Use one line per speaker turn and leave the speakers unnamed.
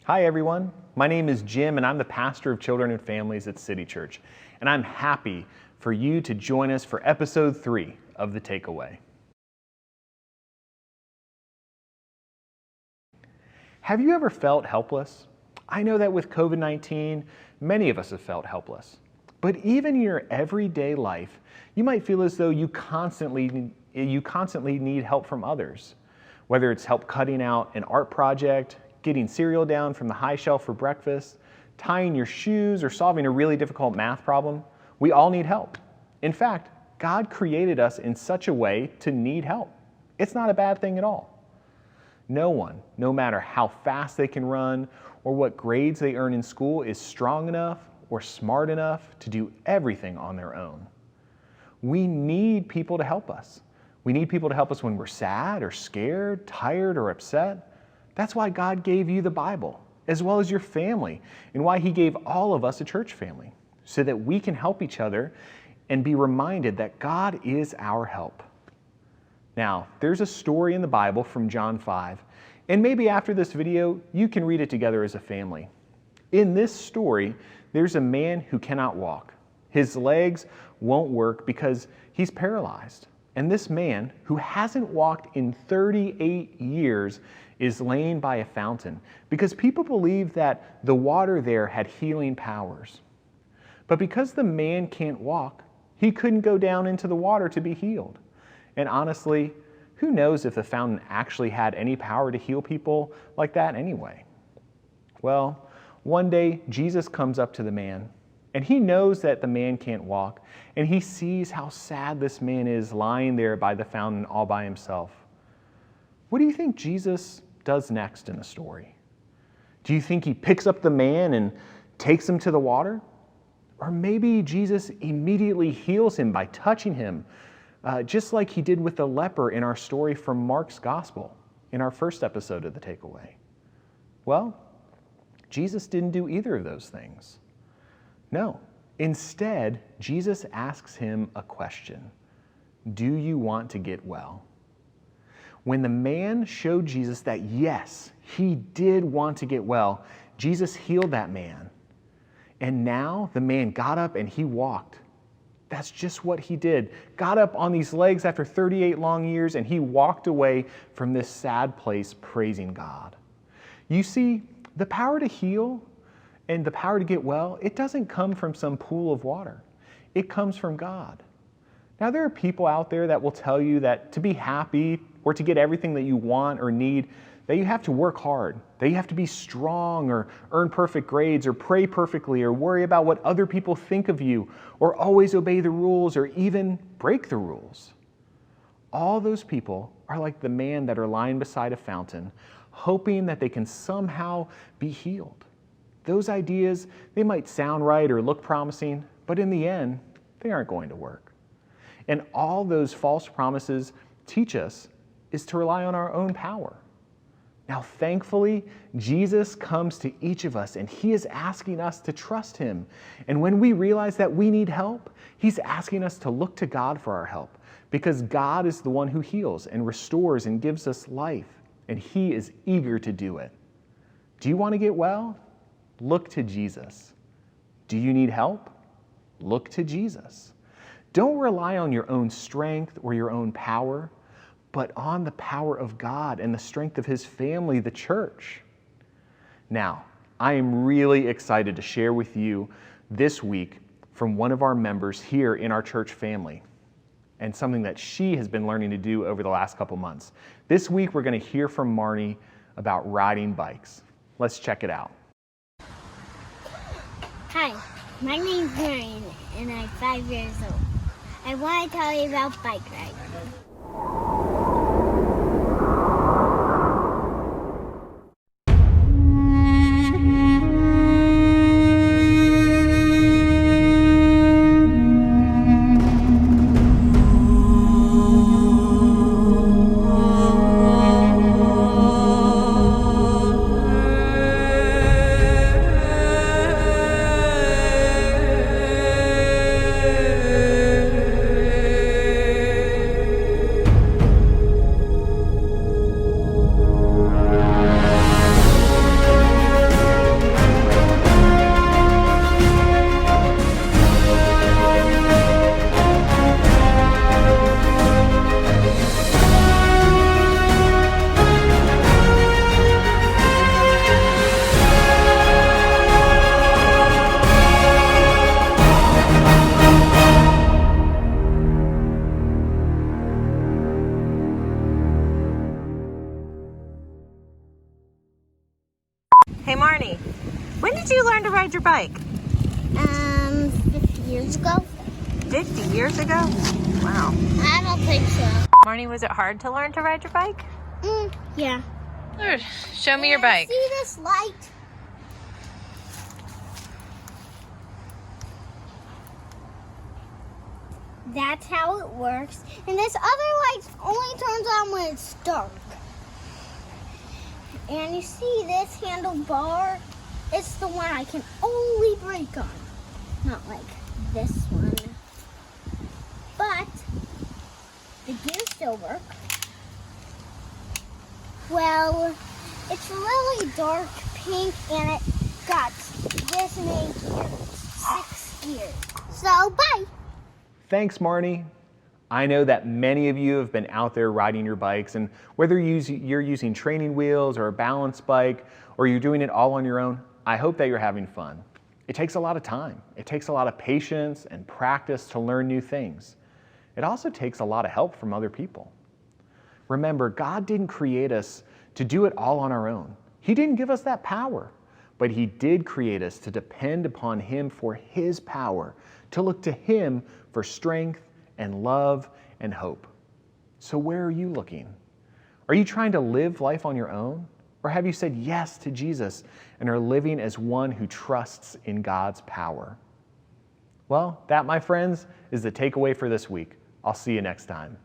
Hi everyone, my name is Jim and I'm the pastor of children and families at City Church, and I'm happy for you to join us for episode 3 of The Takeaway. Have you ever felt helpless? I know that with COVID-19, many of us have felt helpless. But even in your everyday life, you might feel as though you constantly need help from others. Whether it's help cutting out an art project, getting cereal down from the high shelf for breakfast, tying your shoes, or solving a really difficult math problem, we all need help. In fact, God created us in such a way to need help. It's not a bad thing at all. No one, no matter how fast they can run or what grades they earn in school, is strong enough or smart enough to do everything on their own. We need people to help us. We need people to help us when we're sad or scared, tired or upset. That's why God gave you the Bible, as well as your family, and why He gave all of us a church family, so that we can help each other and be reminded that God is our help. Now, there's a story in the Bible from John 5, and maybe after this video, you can read it together as a family. In this story, there's a man who cannot walk. His legs won't work because he's paralyzed. And this man, who hasn't walked in 38 years, is laying by a fountain because people believed that the water there had healing powers. But because the man can't walk, he couldn't go down into the water to be healed. And honestly, who knows if the fountain actually had any power to heal people like that anyway? Well, one day Jesus comes up to the man, and he knows that the man can't walk, and he sees how sad this man is lying there by the fountain all by himself. What do you think Jesus does next in the story? Do you think he picks up the man and takes him to the water? Or maybe Jesus immediately heals him by touching him, just like he did with the leper in our story from Mark's Gospel in our first episode of The Takeaway? Well, Jesus didn't do either of those things. No. Instead, Jesus asks him a question. Do you want to get well? When the man showed Jesus that yes, he did want to get well, Jesus healed that man. And now the man got up and he walked. That's just what he did. Got up on these legs after 38 long years, and he walked away from this sad place praising God. You see, the power to heal and the power to get well, it doesn't come from some pool of water. It comes from God. Now, there are people out there that will tell you that to be happy or to get everything that you want or need, that you have to work hard, that you have to be strong or earn perfect grades or pray perfectly or worry about what other people think of you or always obey the rules or even break the rules. All those people are like the man that are lying beside a fountain, hoping that they can somehow be healed. Those ideas, they might sound right or look promising, but in the end, they aren't going to work. And all those false promises teach us is to rely on our own power. Now, thankfully, Jesus comes to each of us and he is asking us to trust him. And when we realize that we need help, he's asking us to look to God for our help, because God is the one who heals and restores and gives us life, and he is eager to do it. Do you want to get well? Look to Jesus. Do you need help? Look to Jesus. Don't rely on your own strength or your own power, but on the power of God and the strength of his family, the church. Now, I am really excited to share with you this week from one of our members here in our church family, and something that she has been learning to do over the last couple months. This week, we're going to hear from Marnie about riding bikes. Let's check it out.
Hi, my name's Marnie, and I'm 5 years old. I want to tell you about bike riding.
Hey Marnie, when did you learn to ride your bike?
50 years ago.
50 years ago? Wow.
I don't think so.
Marnie, was it hard to learn to ride your bike?
Yeah.
Lord, show me your bike.
See this light? That's how it works. And this other light only turns on when it's dark. And you see this handlebar? It's the one I can only brake on. Not like this one. But the gears still work. Well, it's really dark pink and it got this many gears. 6 gears. So, bye.
Thanks, Marnie. I know that many of you have been out there riding your bikes, and whether you're using training wheels or a balance bike, or you're doing it all on your own, I hope that you're having fun. It takes a lot of time. It takes a lot of patience and practice to learn new things. It also takes a lot of help from other people. Remember, God didn't create us to do it all on our own. He didn't give us that power, but He did create us to depend upon Him for His power, to look to Him for strength and love and hope. So where are you looking? Are you trying to live life on your own? Or have you said yes to Jesus and are living as one who trusts in God's power? Well, that, my friends, is the takeaway for this week. I'll see you next time.